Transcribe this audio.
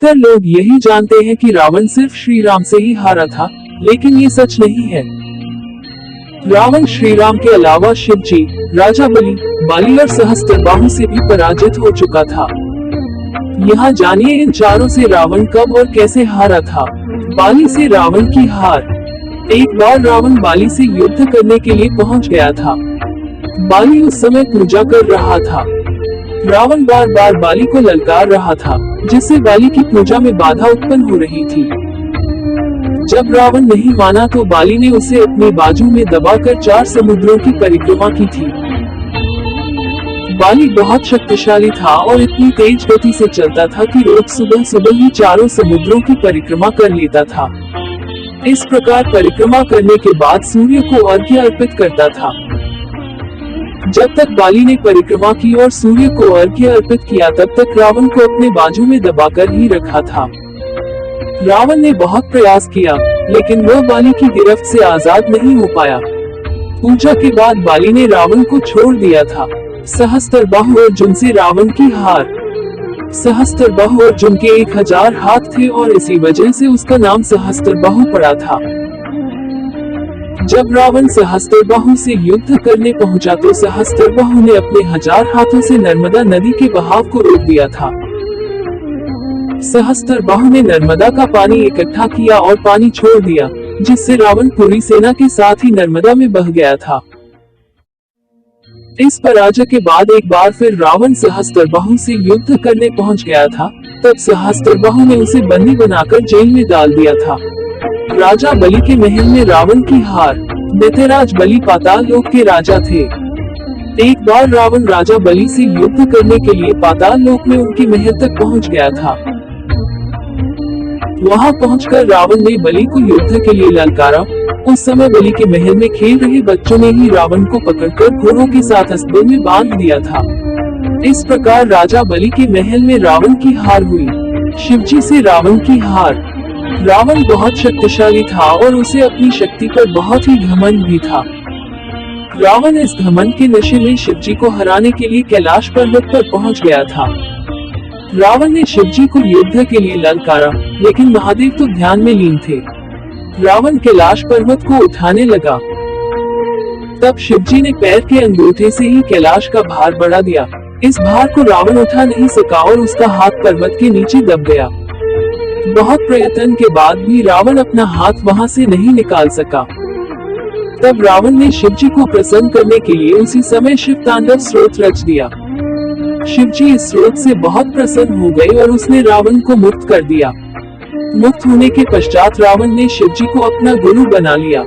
अधिकतर लोग यही जानते हैं कि रावण सिर्फ श्री राम से ही हारा था, लेकिन ये सच नहीं है। रावण श्री राम के अलावा शिव जी, राजा बलि, बाली और सहस्त्रबाहु से भी पराजित हो चुका था। यहाँ जानिए इन चारों से रावण कब और कैसे हारा था। बाली से रावण की हार। एक बार रावण बाली से युद्ध करने के लिए पहुंच गया था। बाली उस समय पूजा कर रहा था। रावण बार बार बाली को ललकार रहा था, जिससे बाली की पूजा में बाधा उत्पन्न हो रही थी। जब रावण नहीं माना तो बाली ने उसे अपनी बाजू में दबाकर 4 समुद्रों की परिक्रमा की थी। बाली बहुत शक्तिशाली था और इतनी तेज गति से चलता था कि रोज सुबह सुबह ही 4 समुद्रों की परिक्रमा कर लेता था। इस प्रकार परिक्रमा करने के बाद सूर्य को अर्घ्य अर्पित करता था। जब तक बाली ने परिक्रमा की और सूर्य को अर्घ्य अर्पित किया, तब तक रावण को अपने बाजू में दबाकर ही रखा था। रावण ने बहुत प्रयास किया, लेकिन वह बाली की गिरफ्त से आजाद नहीं हो पाया। पूजा के बाद बाली ने रावण को छोड़ दिया था। सहस्त्रबाहु अर्जुन से रावण की हार। सहस्त्रबाहु अर्जुन के 1000 हाथ थे और इसी वजह से उसका नाम सहस्त्रबाहु पड़ा था। जब रावण सहस्त्रबाहु से युद्ध करने पहुंचा तो सहस्त्रबाहु ने अपने 1000 हाथों से नर्मदा नदी के बहाव को रोक दिया था। सहस्त्रबाहु ने नर्मदा का पानी इकट्ठा किया और पानी छोड़ दिया, जिससे रावण पूरी सेना के साथ ही नर्मदा में बह गया था। इस पराजय के बाद एक बार फिर रावण सहस्त्रबाहु से युद्ध करने पहुंच गया था। तब सहस्त्रबाहु ने उसे बंदी बनाकर जेल में डाल दिया था। राजा बलि के महल में रावण की हार। दैत्यराज बलि पाताल लोक के राजा थे। एक बार रावण राजा बलि से युद्ध करने के लिए पाताल लोक में उनके महल तक पहुंच गया था। वहां पहुंचकर रावण ने बलि को युद्ध के लिए ललकारा। उस समय बलि के महल में खेल रहे बच्चों ने ही रावण को पकड़कर घोड़ों के साथ अस्त्र में बांध दिया था। इस प्रकार राजा बलि के महल में रावण की हार हुई। शिवजी से रावण की हार। रावण बहुत शक्तिशाली था और उसे अपनी शक्ति पर बहुत ही घमंड भी था। रावण इस घमंड के नशे में शिवजी को हराने के लिए कैलाश पर्वत पर पहुंच गया था। रावण ने शिवजी को युद्ध के लिए ललकारा, लेकिन महादेव तो ध्यान में लीन थे। रावण कैलाश पर्वत को उठाने लगा। तब शिवजी ने पैर के अंगूठे से ही कैलाश का भार बढ़ा दिया। इस भार को रावण उठा नहीं सका और उसका हाथ पर्वत के नीचे दब गया। बहुत प्रयत्न के बाद भी रावण अपना हाथ वहां से नहीं निकाल सका। तब रावण ने शिवजी को प्रसन्न करने के लिए उसी समय शिव तांडव स्रोत रच दिया। शिवजी इस स्रोत से बहुत प्रसन्न हो गए और उसने रावण को मुक्त कर दिया। मुक्त होने के पश्चात रावण ने शिवजी को अपना गुरु बना लिया।